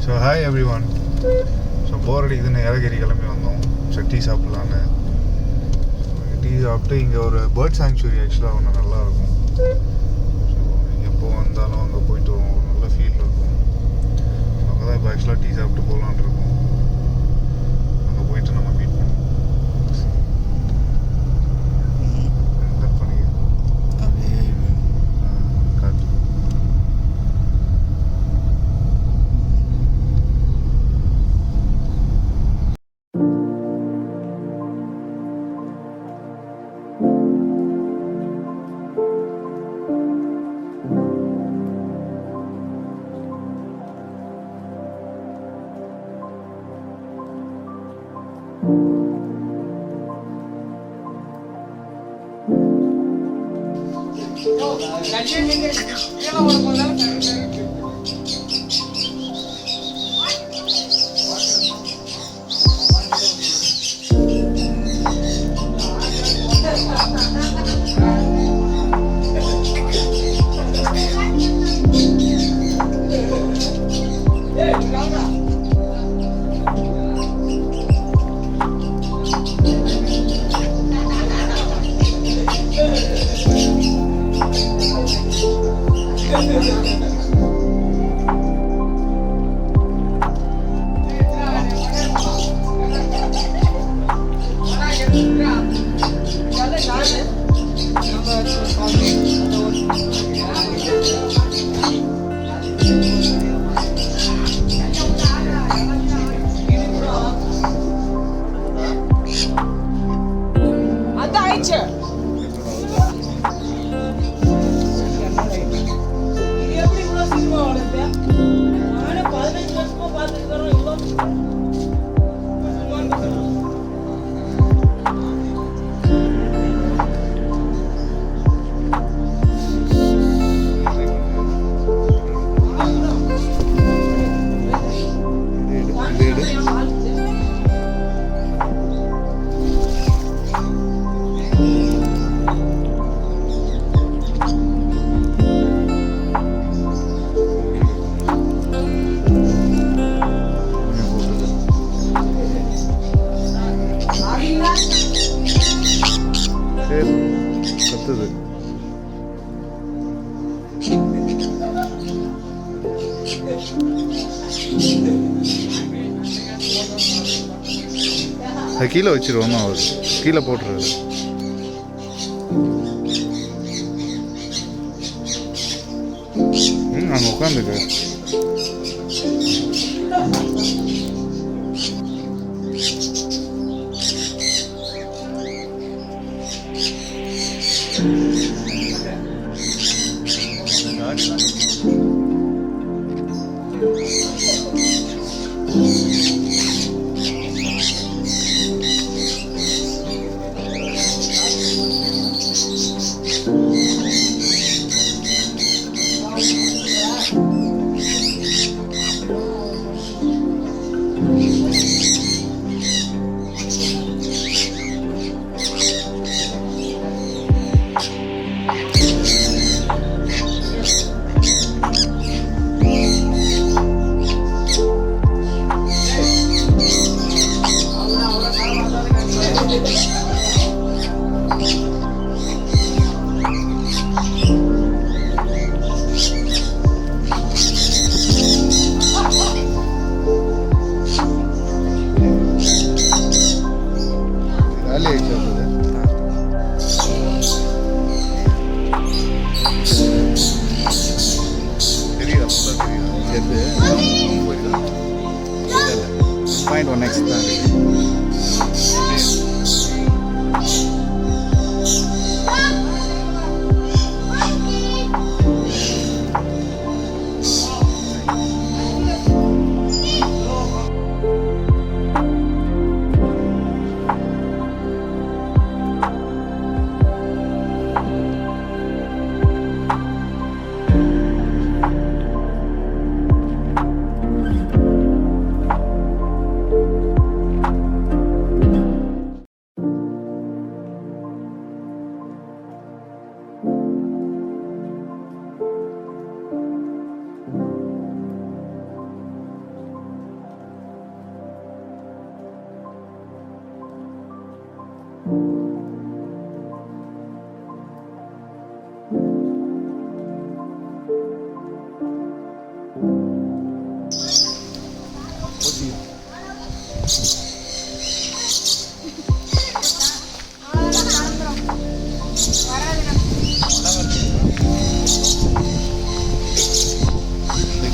So hi everyone. So bore அடிக்குதுன்னு Yelagiri கிளம்பி வந்தோம். ஸோ டீ சாப்பிட்லான்னு. டீ சாப்பிட்டு இங்கே ஒரு பேர்ட் சாங்சுரி ஆக்சுவலாக ஒன்று நல்லாயிருக்கும். ஸோ எப்போ வந்தாலும் அங்கே போயிட்டு வரும், ஒரு நல்ல ஃபீல் இருக்கும். அங்கே தான் இப்போ ஆக்சுவலாக டீ சாப்பிட்டு போகலான் இருக்கோம். அங்கே போயிட்டு நம்ம மீட் பண்ணுவோம். கத்துது. அது கீழே வச்சிருவோம், அவர் கீழே போட்டுருவாரு. அங்கே உட்காந்துக்க.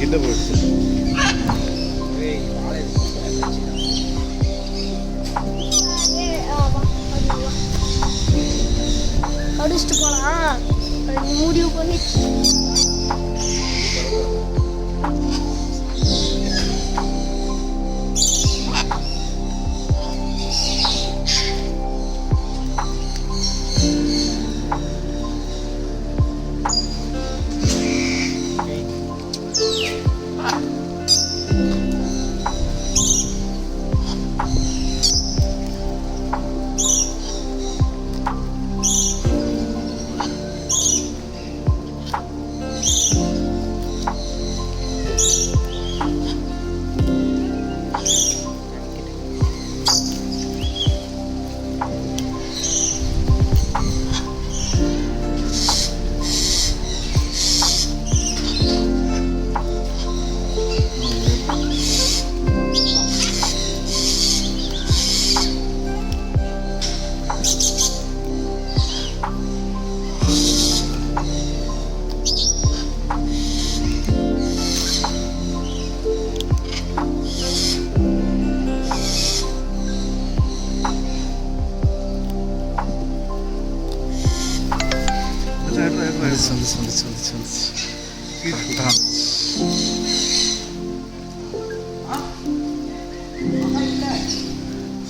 கிட்ட போயிடுச்சு. அடிச்சுட்டு போலாம் முடிவு பண்ணி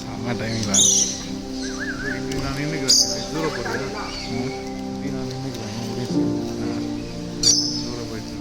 செம்ம டைமிங் தான். இப்படி நான் நின்றுக்கிறேன். தூரம் போகிறேன். இப்படி நான் நின்றுக்கிறேன். தூரம் போயிட்டு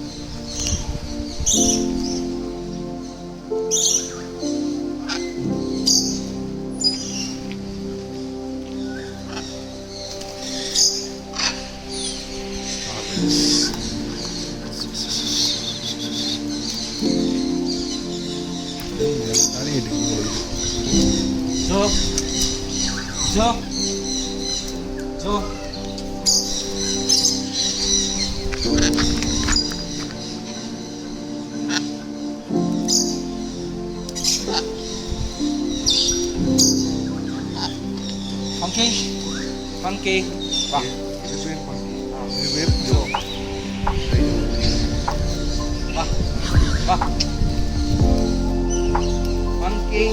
Funky. Wah. Wah. Wah. Funky.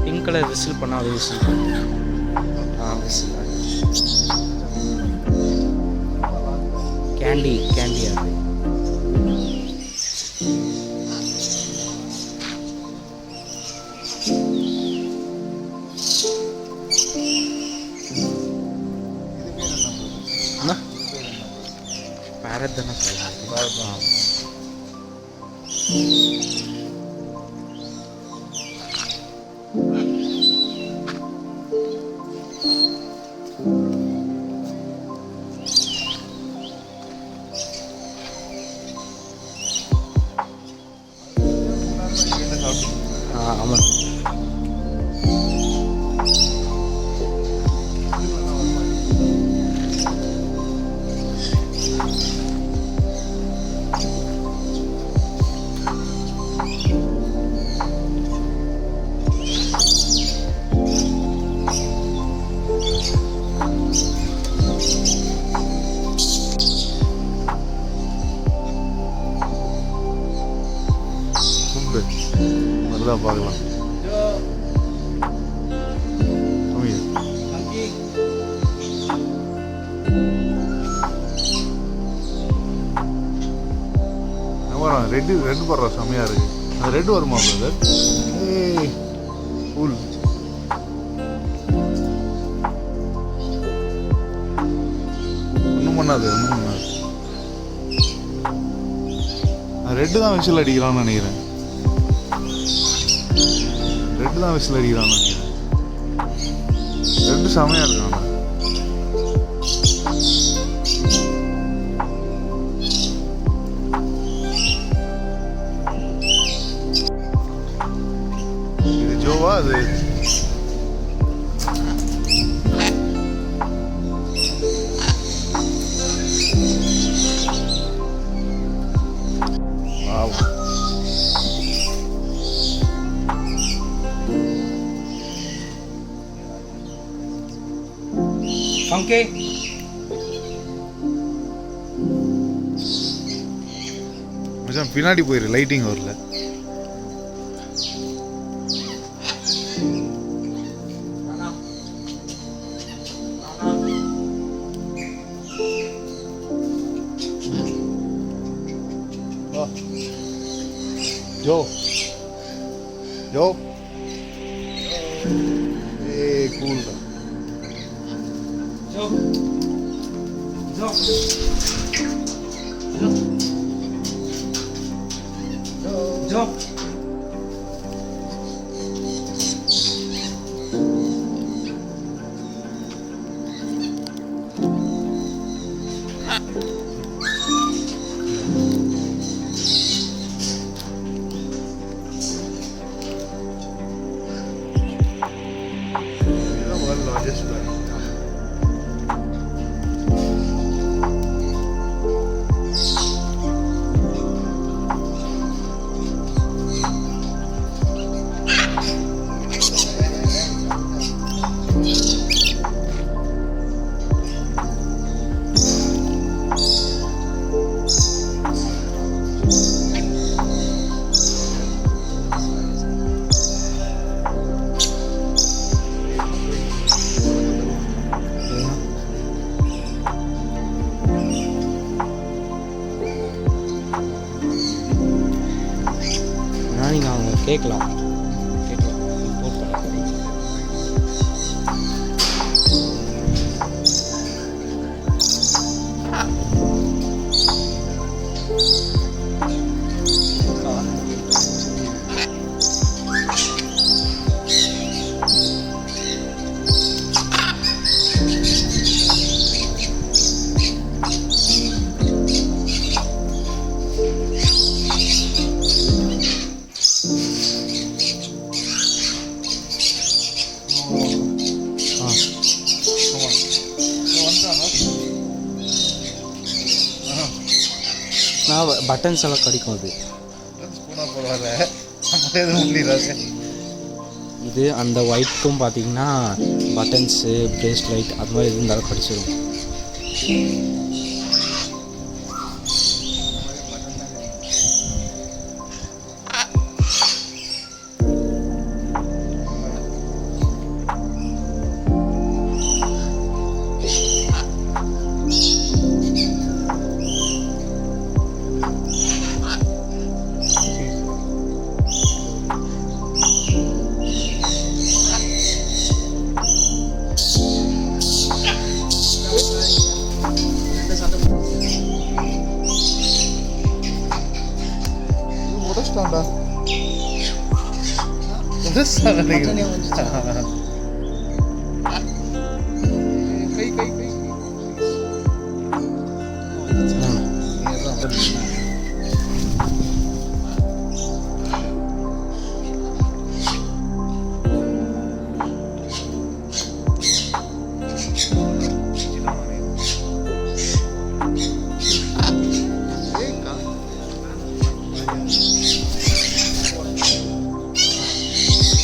Pink colour whistle பண்ணால் அது விசில் விசில் கேண்டி அது பேரட் தானே சொல்லுவாங்க. ஆமாம். அதுதான் பார்க்கலாம். போகிறான் ரெட்டு போடுற செம்மையாக இருக்குது. அந்த ரெட்டு வருமா பிரதர்? ஏய் கூல். ஒன்றும் பண்ணாது. நான் ரெட்டு தான் விசில் அடிக்கிறான்னு நினைக்கிறேன். ரெட்டு செம்மையாக இருக்கான். இது ஜோவா அது? ஓகே மச்சான் பின்னாடி போயிரு, லைட்டிங் வரல. ஜோ ஏய் கூல் தான். நீங்கள் அவங்க கேட்கலாம் ரிப்போர்ட் பண்ண. பட்டன்ஸ் எல்லாம் கிடைக்கும். அது இது அந்த ஒயிட்க்கும் பார்த்தீங்கன்னா பட்டன்ஸு பிரேஸ்லைட் அது மாதிரி இருந்தாலும் படிச்சிடும்.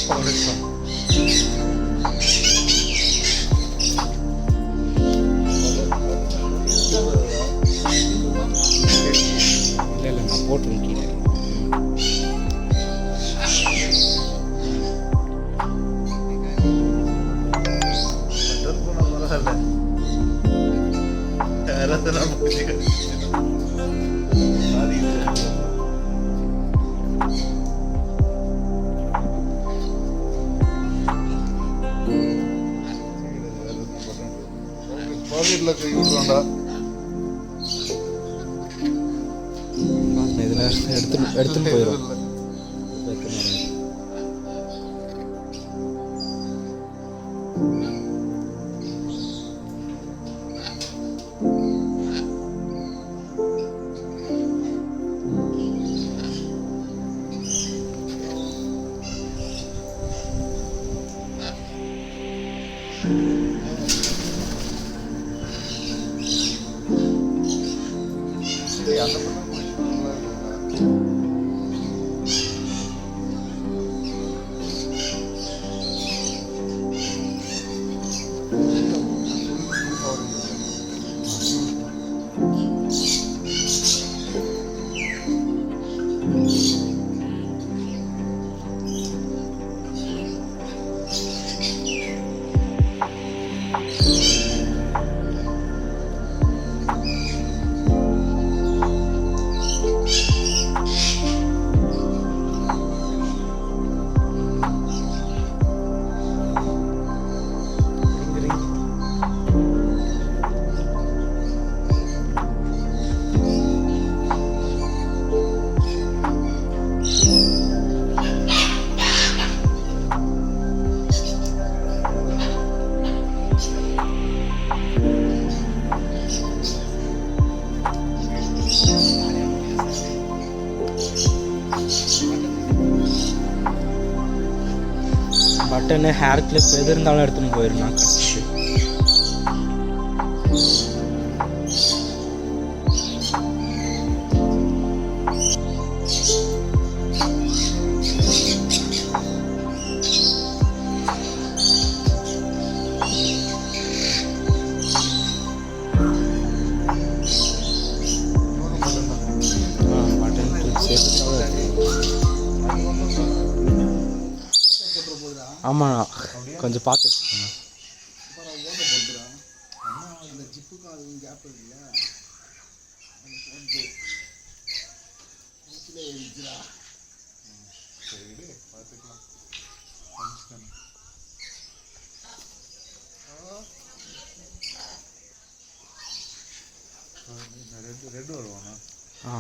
Forest. உள்ள கை விடுறான்டா. இதில் எடுத்துன்னு போயிடும். அந்த பக்கம் நல்லா இருக்குங்களா? பட்டனு ஹேர் கிளிப் எது இருந்தாலும் எடுத்துன்னு போயிடணும் கட்டிட்டு. பட்டன் கிளிப்ஸ் எடுத்து ஆமாண்ணா கொஞ்சம் பார்த்து வச்சுக்கோங்க. ரெட் வருவாண்ணா. ஆ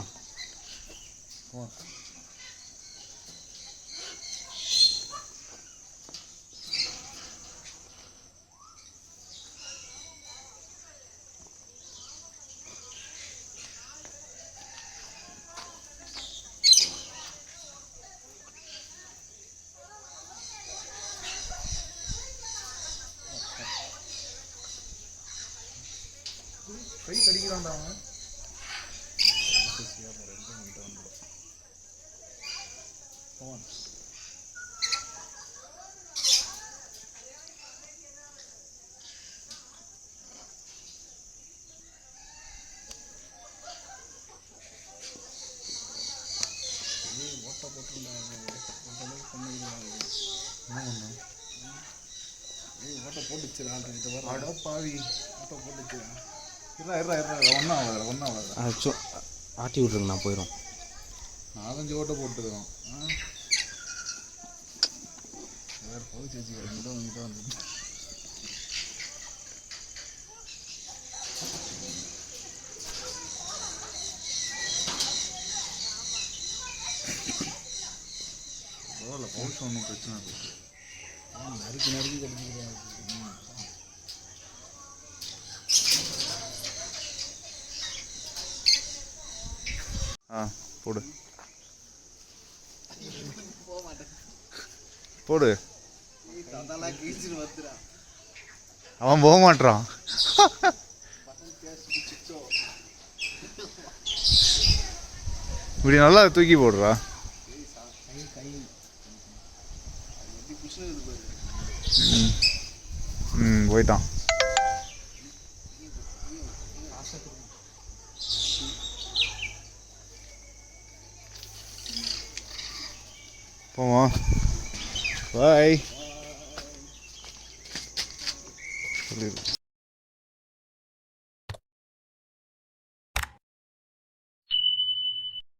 கை கடிக்கிறான்டா அவன். ஓட்ட போட்டுருந்தாங்க. ஓட்ட போட்டுச்சுடா. அட பாவி, ஓட்ட போட்டுச்சுடா. ஒன்றும் ஆட்டி விட்ருங்க, நான் போயிடும். 4-5 ஓட்டை போட்டுக்கிறோம். வேறு போய் சேர்த்து இங்கிட்ட வந்து பரவாயில்ல, பவுச் ஒன்றும் பிரச்சனை இல்லை. நறுக்கி கிடைச்சிக்கிறாங்க. போடு போடு. அவன் போக மாட்டான். இப்படி நல்லா தூக்கி போடுறா. போயிட்டான். போவோம். பாய்.